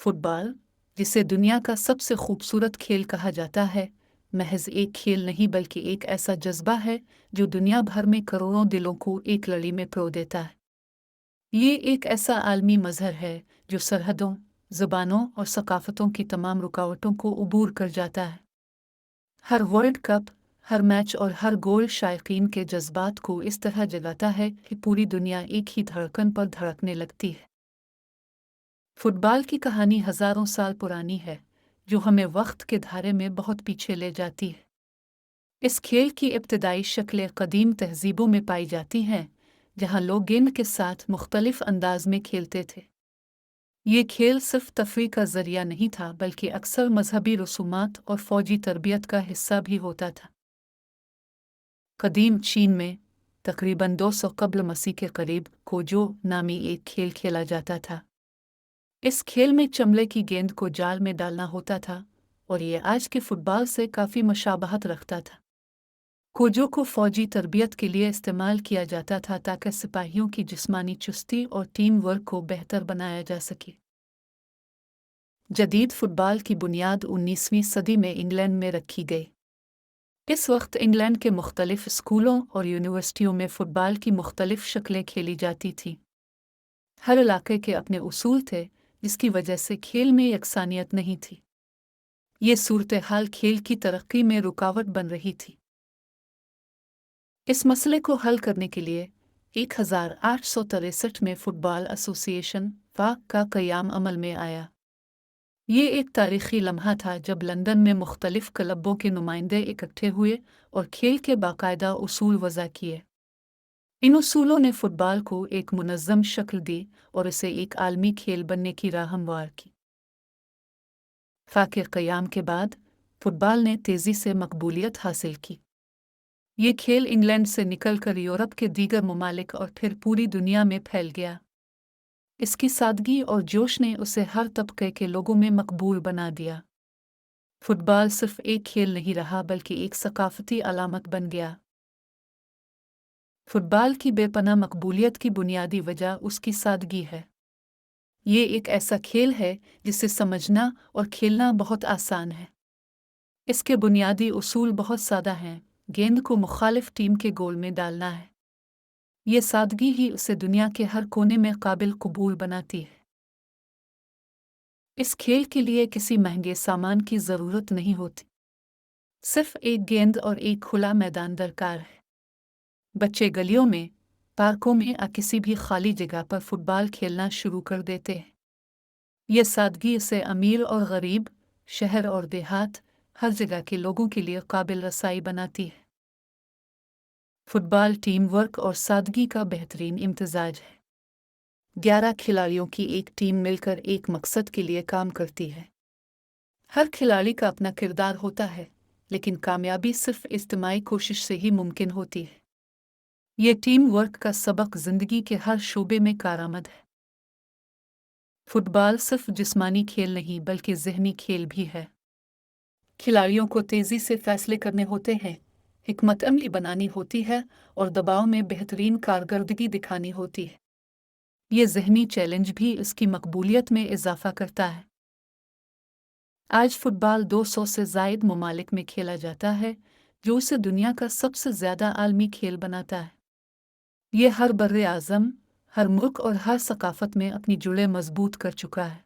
Football, जिसे दुनिया का सबसे खूबसूरत खेल कहा जाता है, महज एक खेल नहीं बल्कि एक ऐसा जज्बा है जो दुनिया भर में करोड़ों दिलों को एक लड़ी में पिरो देता है। ये एक ऐसा आलमी मजहर है जो सरहदों, ज़ुबानों और सकाफ़तों की तमाम रुकावटों को उबूर कर जाता है। हर वर्ल्ड कप, हर मैच और हर गोल शायकीन के जज्बात को इस तरह जगाता है कि पूरी दुनिया एक ही धड़कन पर धड़कने लगती है। फुटबॉल की कहानी हजारों साल पुरानी है, जो हमें वक्त के धारे में बहुत पीछे ले जाती है। इस खेल की इब्तदाई शक्लें कदीम तहजीबों में पाई जाती हैं, जहां लोग गेंद के साथ मुख्तलिफ अंदाज में खेलते थे। ये खेल सिर्फ तफरीह का जरिया नहीं था, बल्कि अक्सर मजहबी रसूमात और फौजी तरबियत का हिस्सा भी होता था। कदीम चीन में तकरीबन 200 कब्ल मसीह के करीब कोजो नामी एक खेल खेला जाता था। इस खेल में चमड़े की गेंद को जाल में डालना होता था और ये आज के फुटबॉल से काफ़ी मुशाबहत रखता था। कोजो को फौजी तरबियत के लिए इस्तेमाल किया जाता था ताकि सिपाहियों की जिस्मानी चुस्ती और टीम वर्क को बेहतर बनाया जा सके। जदीद फुटबॉल की बुनियाद 19वीं सदी में इंग्लैंड में रखी गई। इस वक्त इंग्लैंड के मुख्तलिफ स्कूलों और यूनिवर्सिटियों में फ़ुटबॉल की मुख्तलिफ शक्लें खेली जाती थीं। हर इलाके के अपने उसूल थे, जिसकी वजह से खेल में यकसानियत नहीं थी। ये सूरत हाल खेल की तरक्की में रुकावट बन रही थी। इस मसले को हल करने के लिए 1863 में फ़ुटबॉल एसोसिएशन (फ़ा) का क़याम अमल में आया। ये एक तारीख़ी लम्हा था जब लंदन में मुख्तलिफ क्लबों के नुमाइंदे इकट्ठे हुए और खेल के बाकायदा उसूल वज़ा किए। इन उसूलों ने फ़ुटबॉल को एक मुनज़्ज़म शक्ल दी और इसे एक आलमी खेल बनने की राह हमवार की। फ़ा के क़याम के बाद फ़ुटबॉल ने तेज़ी से मकबूलियत हासिल की। ये खेल इंग्लैंड से निकलकर यूरोप के दीगर ममालिक और फिर पूरी दुनिया में फैल गया। इसकी सादगी और जोश ने उसे हर तबके के लोगों में मकबूल बना दिया। फुटबॉल सिर्फ एक खेल नहीं रहा, बल्कि एक सकाफ़ती अलामत बन गया। फुटबॉल की बेपनाह मकबूलियत की बुनियादी वजह उसकी सादगी है। ये एक ऐसा खेल है जिसे समझना और खेलना बहुत आसान है। इसके बुनियादी उसूल बहुत सादा हैं। गेंद को मुखालिफ टीम के गोल में डालना है। ये सादगी ही उसे दुनिया के हर कोने में काबिल कबूल बनाती है। इस खेल के लिए किसी महंगे सामान की ज़रूरत नहीं होती। सिर्फ एक गेंद और एक खुला मैदान दरकार है। बच्चे गलियों में, पार्कों में या किसी भी खाली जगह पर फुटबॉल खेलना शुरू कर देते हैं। यह सादगी इसे अमीर और गरीब, शहर और देहात, हर जगह के लोगों के लिए काबिल रसाई बनाती है। फुटबॉल टीम वर्क और सादगी का बेहतरीन इम्तिजाज है। 11 खिलाड़ियों की एक टीम मिलकर एक मकसद के लिए काम करती है। हर खिलाड़ी का अपना किरदार होता है, लेकिन कामयाबी सिर्फ इज्तिमाई कोशिश से ही मुमकिन होती है। ये टीम वर्क का सबक जिंदगी के हर शोबे में कारआमद है। फुटबॉल सिर्फ जिस्मानी खेल नहीं बल्कि ज़हनी खेल भी है। खिलाड़ियों को तेज़ी से फैसले करने होते हैं, हिकमत अमली बनानी होती है और दबाव में बेहतरीन कारकर्दगी दिखानी होती है। ये ज़हनी चैलेंज भी इसकी मकबूलियत में इजाफा करता है। आज फुटबॉल 200 से ज़ायद ममालिक में खेला जाता है, जो उसे दुनिया का सबसे ज़्यादा आलमी खेल बनाता है। ये हर बर्रे आज़म, हर मुल्क और हर सकाफ़त में अपनी जुड़ें मजबूत कर चुका है।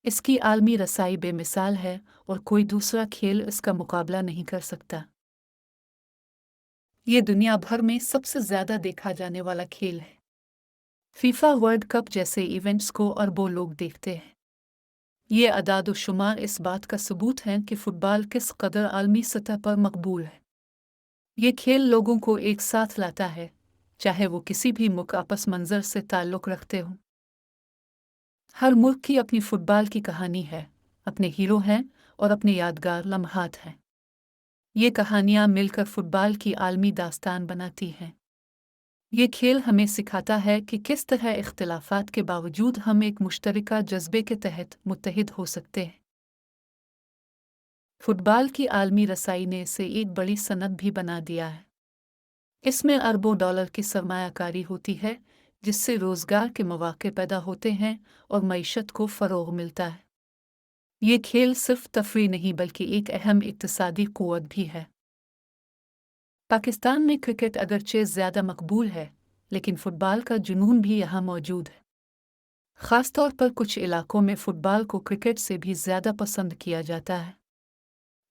इसकी आलमी रसाई बेमिसाल है और कोई दूसरा खेल इसका मुकाबला नहीं कर सकता। ये दुनिया भर में सबसे ज़्यादा देखा जाने वाला खेल है। फीफा वर्ल्ड कप जैसे इवेंट्स को अरबों लोग देखते हैं। ये अदाद-ओ-शुमार इस बात का सबूत है कि फ़ुटबॉल किस कदर आलमी सतह पर मकबूल है। ये खेल लोगों को एक साथ लाता है, चाहे वो किसी भी मुल्क पस मंज़र से ताल्लुक़ रखते हों। हर मुल्क की अपनी फ़ुटबॉल की कहानी है, अपने हीरो हैं और अपने यादगार लम्हात हैं। ये कहानियाँ मिलकर फ़ुटबॉल की आलमी दास्तान बनाती हैं। ये खेल हमें सिखाता है कि किस तरह इख्तिलाफ़ात के बावजूद हम एक मुश्तरका जज्बे के तहत मुत्तहिद हो सकते हैं। फुटबॉल की आलमी रसाई ने इसे एक बड़ी सनत भी बना दिया है। इसमें अरबों डॉलर की सरमायाकारी होती है, जिससे रोजगार के मौके पैदा होते हैं और मईशत को फ़रोग़ मिलता है। ये खेल सिर्फ तफरी नहीं बल्कि एक अहम इक़्तिसादी क़ुव्वत भी है। पाकिस्तान में क्रिकेट अगरचे ज़्यादा मकबूल है, लेकिन फ़ुटबॉल का जुनून भी यहाँ मौजूद है। ख़ास तौर पर कुछ इलाकों में फ़ुटबॉल को क्रिकेट से भी ज़्यादा पसंद किया जाता है।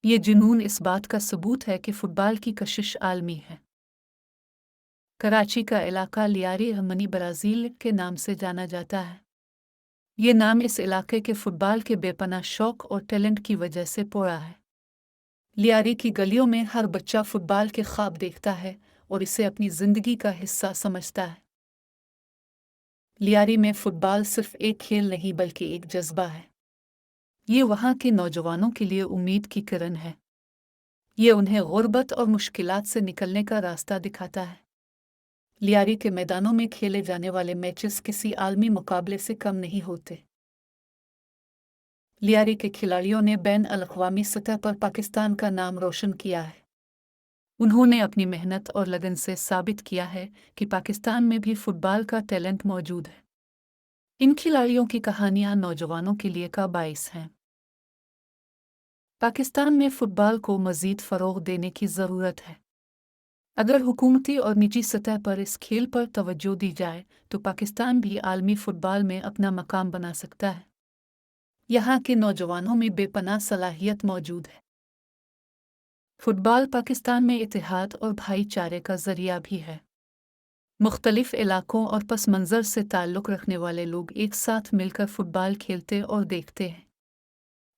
ये जुनून इस बात का सबूत है कि फ़ुटबॉल की कशिश आलमी है। कराची का इलाका लियारी हमनी ब्राज़ील के नाम से जाना जाता है। ये नाम इस इलाके के फ़ुटबॉल के बेपनाह शौक़ और टैलेंट की वजह से पड़ा है। लियारी की गलियों में हर बच्चा फ़ुटबॉल के ख्वाब देखता है और इसे अपनी ज़िंदगी का हिस्सा समझता है। लियारी में फ़ुटबॉल सिर्फ एक खेल नहीं बल्कि एक जज्बा है। ये वहाँ के नौजवानों के लिए उम्मीद की किरण है। ये उन्हें गुर्बत और मुश्किलात से निकलने का रास्ता दिखाता है। लियारी के मैदानों में खेले जाने वाले मैचेस किसी आलमी मुकाबले से कम नहीं होते। लियारी के खिलाड़ियों ने बैन अल-अक़वामी सतह पर पाकिस्तान का नाम रोशन किया है। उन्होंने अपनी मेहनत और लगन से साबित किया है कि पाकिस्तान में भी फ़ुटबॉल का टैलेंट मौजूद है। इन खिलाड़ियों की कहानियाँ नौजवानों के लिए का बाइस हैं। पाकिस्तान में फ़ुटबॉल को मज़ीद फ़रोग़ देने की ज़रूरत है। अगर हुकूमती और निजी सतह पर इस खेल पर तवज्जो दी जाए तो पाकिस्तान भी आलमी फ़ुटबॉल में अपना मकाम बना सकता है। यहाँ के नौजवानों में बेपनाह सलाहियत मौजूद है। फ़ुटबॉल पाकिस्तान में इत्तेहाद और भाईचारे का ज़रिया भी है। मुख्तलिफ़ इलाकों और पस मंज़र से ताल्लुक़ रखने वाले लोग एक साथ मिलकर फ़ुटबॉल खेलते और देखते हैं।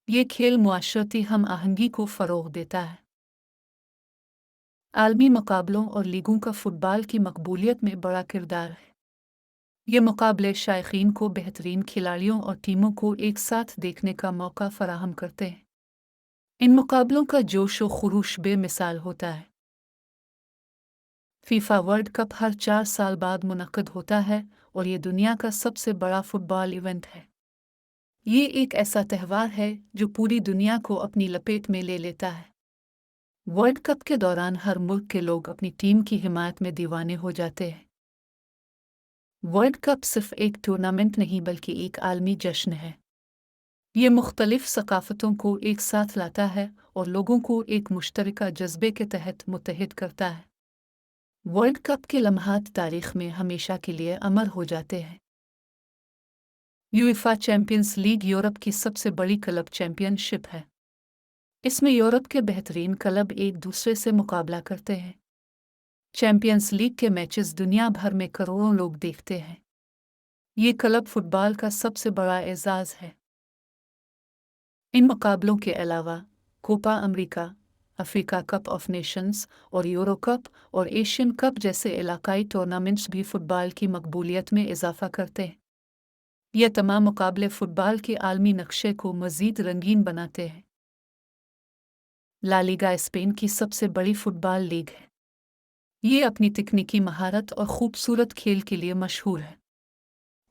ये खेल मुआशरती हम आहंगी को फ़रोग़ देता है। आलमी मुकाबलों और लीगों का फ़ुटबॉल की मकबूलियत में बड़ा किरदार है। ये मुकाबले शायकीन को बेहतरीन खिलाड़ियों और टीमों को एक साथ देखने का मौका फ़राहम करते हैं। इन मुकाबलों का जोश व खुरूश बेमिसाल होता है। फीफा वर्ल्ड कप हर 4 साल बाद मुनक़्क़िद होता है और ये दुनिया का सबसे बड़ा फ़ुटबॉल इवेंट है। ये एक ऐसा त्यौहार है जो पूरी दुनिया को अपनी लपेट में ले लेता है। वर्ल्ड कप के दौरान हर मुल्क के लोग अपनी टीम की हिमायत में दीवाने हो जाते हैं। वर्ल्ड कप सिर्फ एक टूर्नामेंट नहीं बल्कि एक आलमी जश्न है। ये मुख्तलिफ सकाफ़तों को एक साथ लाता है और लोगों को एक मुश्तरका जज्बे के तहत मुत्तहिद करता है। वर्ल्ड कप के लम्हात तारीख़ में हमेशा के लिए अमर हो जाते हैं। यूएफा चैंपियंस लीग यूरोप की सबसे बड़ी क्लब चैंपियनशिप है। इसमें यूरोप के बेहतरीन क्लब एक दूसरे से मुकाबला करते हैं। चैंपियंस लीग के मैचेस दुनिया भर में करोड़ों लोग देखते हैं। ये क्लब फुटबॉल का सबसे बड़ा एजाज़ है। इन मुकाबलों के अलावा Copa America, Africa Cup of Nations और यूरो कप और एशियन कप जैसे इलाकाई टूर्नामेंट्स भी फ़ुटबॉल की मकबूलियत में इजाफ़ा करते हैं। ये तमाम मुकाबले फ़ुटबॉल के आलमी नक्शे को मज़ीद रंगीन बनाते हैं। ला लीगा स्पेन की सबसे बड़ी फ़ुटबॉल लीग है। ये अपनी तकनीकी महारत और खूबसूरत खेल के लिए मशहूर है।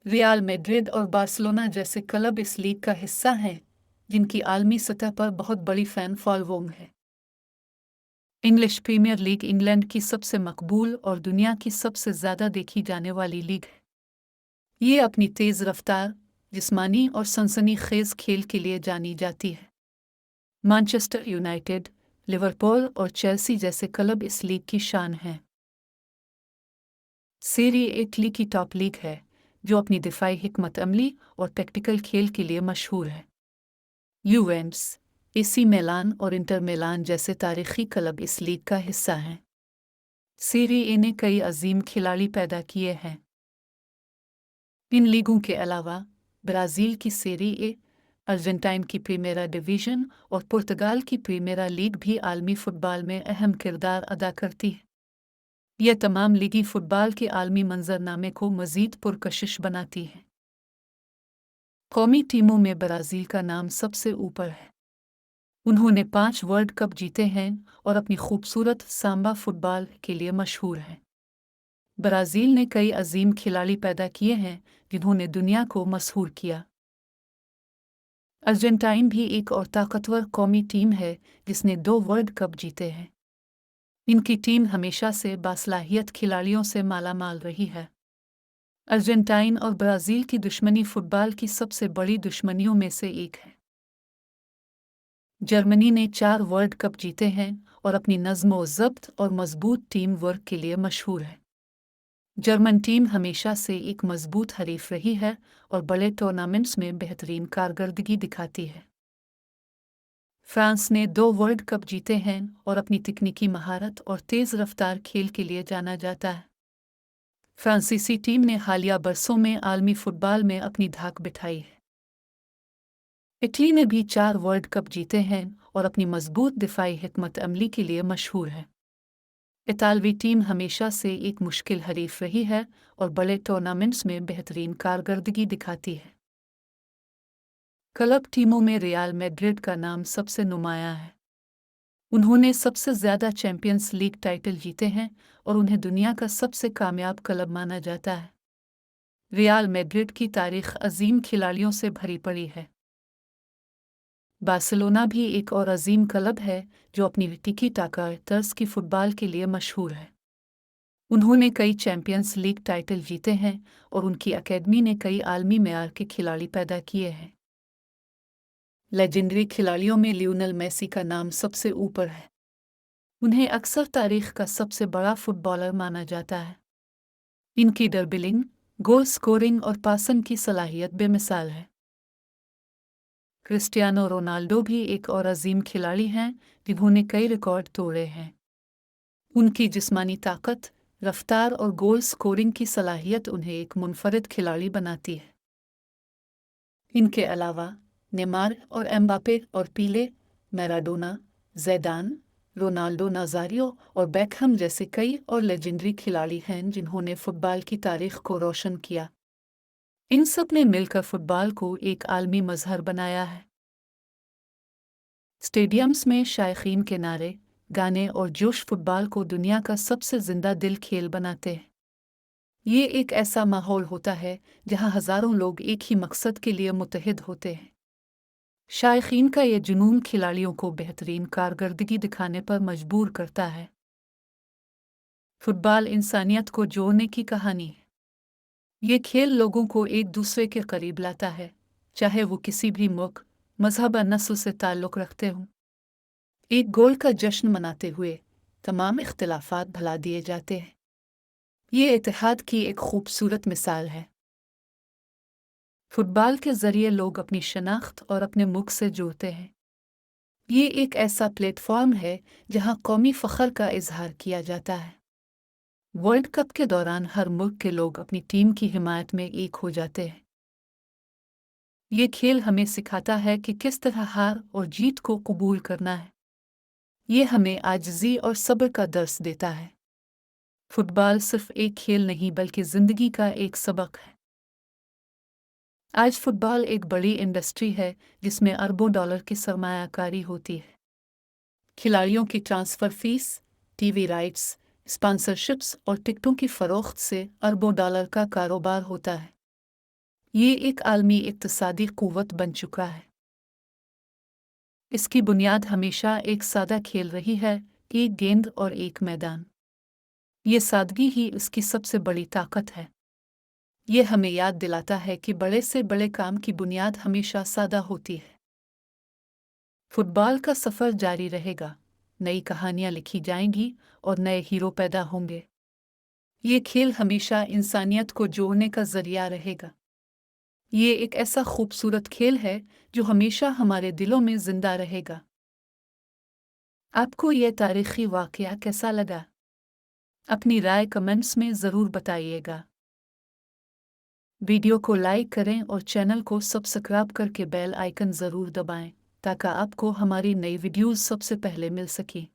रियल मैड्रिड और बार्सिलोना जैसे क्लब इस लीग का हिस्सा हैं, जिनकी आलमी सतह पर बहुत बड़ी फ़ैन फॉलोइंग है। इंग्लिश प्रीमियर लीग इंग्लैंड की सबसे मकबूल और दुनिया की सबसे ज़्यादा देखी जाने वाली लीग है। ये अपनी तेज़ रफ्तार, जिस्मानी और सनसनीखेज़ खेल के लिए जानी जाती है। मैनचेस्टर यूनाइटेड, लिवरपूल और चेल्सी जैसे क्लब इस लीग की शान हैं। सीरी ए इटली की टॉप लीग है, जो अपनी दिफाई हिकमत अमली और टैक्टिकल खेल के लिए मशहूर है। यूवेंटस, एसी मिलान और इंटर मिलान जैसे तारीखी क्लब इस लीग का हिस्सा हैं। सीरी ए ने कई अजीम खिलाड़ी पैदा किए हैं। इन लीगों के अलावा ब्राज़ील की सीरी ए, अर्जेंटाइन की प्रीमेरा डिवीज़न और पुर्तगाल की प्रीमेरा लीग भी आलमी फ़ुटबॉल में अहम किरदार अदा करती है। यह तमाम लीगी फ़ुटबॉल के आलमी मंजरनामे को मज़ीद पुरकशिश बनाती हैं। कौमी टीमों में ब्राज़ील का नाम सबसे ऊपर है। उन्होंने 5 वर्ल्ड कप जीते हैं और अपनी खूबसूरत सांबा फ़ुटबॉल के लिए मशहूर है। ब्राज़ील ने कई अजीम खिलाड़ी पैदा किए हैं जिन्होंने दुनिया को मशहूर किया। अर्जेंटाइन भी एक और ताकतवर कौमी टीम है जिसने 2 वर्ल्ड कप जीते हैं। इनकी टीम हमेशा से बासलाहियत खिलाड़ियों से मालामाल रही है। अर्जेंटाइन और ब्राज़ील की दुश्मनी फुटबॉल की सबसे बड़ी दुश्मनियों में से एक है। जर्मनी ने 4 वर्ल्ड कप जीते हैं और अपनी नज़्म-ओ-ज़ब्त और मज़बूत टीम वर्क के लिए मशहूर है। जर्मन टीम हमेशा से एक मज़बूत हरीफ रही है और बड़े टूर्नामेंट्स में बेहतरीन कारकर्दगी दिखाती है। फ्रांस ने 2 वर्ल्ड कप जीते हैं और अपनी तकनीकी महारत और तेज़ रफ्तार खेल के लिए जाना जाता है। फ्रांसीसी टीम ने हालिया बरसों में आलमी फुटबॉल में अपनी धाक बिठाई है। इटली ने भी 4 वर्ल्ड कप जीते हैं और अपनी मजबूत दिफाई हिकमत अमली के लिए मशहूर है। इतालवी टीम हमेशा से एक मुश्किल हरीफ रही है और बड़े टूर्नामेंट्स में बेहतरीन कारकर्दगी दिखाती है। क्लब टीमों में रियल मैड्रिड का नाम सबसे नुमायां है। उन्होंने सबसे ज़्यादा चैंपियंस लीग टाइटल जीते हैं और उन्हें दुनिया का सबसे कामयाब क्लब माना जाता है। रियल मैड्रिड की तारीख अजीम खिलाड़ियों से भरी पड़ी है। बार्सिलोना भी एक और अजीम क्लब है जो अपनी टिकी टाका तर्ज की फुटबॉल के लिए मशहूर है। उन्होंने कई चैंपियंस लीग टाइटल जीते हैं और उनकी अकेडमी ने कई आलमी मेयार के खिलाड़ी पैदा किए हैं। लेजेंडरी खिलाड़ियों में लियोनेल मेसी का नाम सबसे ऊपर है। उन्हें अक्सर तारीख का सबसे बड़ा फुटबॉलर माना जाता है। इनकी ड्रिबलिंग, गोल स्कोरिंग और पासिंग की सलाहियत बेमिसाल है। क्रिस्टियानो रोनाल्डो भी एक और अजीम खिलाड़ी हैं जिन्होंने कई रिकॉर्ड तोड़े हैं। उनकी जिस्मानी ताकत, रफ्तार और गोल स्कोरिंग की सलाहियत उन्हें एक मुनफरिद खिलाड़ी बनाती है। इनके अलावा नेमार और एम्बापे और पीले, मैराडोना, ज़ैदान, रोनाल्डो नाज़ारियो और बेकहम जैसे कई और लेजेंडरी खिलाड़ी हैं जिन्होंने फुटबॉल की तारीख को रोशन किया। इन सब ने मिलकर फुटबॉल को एक आलमी मजहर बनाया है। स्टेडियम्स में शायकीन के नारे, गाने और जोश फुटबॉल को दुनिया का सबसे जिंदा दिल खेल बनाते हैं। ये एक ऐसा माहौल होता है जहां हजारों लोग एक ही मकसद के लिए मुत्तहिद होते हैं। शायकीन का ये जुनून खिलाड़ियों को बेहतरीन कारकर्दगी दिखाने पर मजबूर करता है। फुटबॉल इंसानियत को जोड़ने की कहानी है। ये खेल लोगों को एक दूसरे के करीब लाता है, चाहे वो किसी भी मुल्क, मजहब या नस्ल से ताल्लुक़ रखते हों। एक गोल का जश्न मनाते हुए तमाम इख्तिलाफात भुला दिए जाते हैं। ये इत्तेहाद की एक खूबसूरत मिसाल है। फुटबॉल के ज़रिए लोग अपनी शनाख्त और अपने मुल्क से जुड़ते हैं। ये एक ऐसा प्लेटफॉर्म है जहां कौमी फ़ख्र का इजहार किया जाता है। वर्ल्ड कप के दौरान हर मुल्क के लोग अपनी टीम की हिमायत में एक हो जाते हैं। ये खेल हमें सिखाता है कि किस तरह हार और जीत को कबूल करना है। ये हमें आजिज़ी और सब्र का दर्स देता है। फुटबॉल सिर्फ एक खेल नहीं बल्कि ज़िंदगी का एक सबक है। आज फुटबॉल एक बड़ी इंडस्ट्री है जिसमें अरबों डॉलर की सरमायाकारी होती है। खिलाड़ियों की transfer fees, TV rights, sponsorships और टिकटों की फ़रोख्त से अरबों डॉलर का कारोबार होता है। ये एक आलमी इक़्तिसादी क़ुव्वत बन चुका है। इसकी बुनियाद हमेशा एक सादा खेल रही है, एक गेंद और एक मैदान। ये सादगी ही इसकी सबसे बड़ी ताकत है। ये हमें याद दिलाता है कि बड़े से बड़े काम की बुनियाद हमेशा सादा होती है। फुटबॉल का सफ़र जारी रहेगा, नई कहानियाँ लिखी जाएंगी और नए हीरो पैदा होंगे। ये खेल हमेशा इंसानियत को जोड़ने का ज़रिया रहेगा। ये एक ऐसा खूबसूरत खेल है जो हमेशा हमारे दिलों में ज़िंदा रहेगा। आपको यह तारीख़ी वाक़या कैसा लगा? अपनी राय कमेंट्स में ज़रूर बताइएगा। वीडियो को लाइक करें और चैनल को सब्सक्राइब करके बेल आइकन ज़रूर दबाएं ताकि आपको हमारी नई वीडियोज़ सबसे पहले मिल सकें।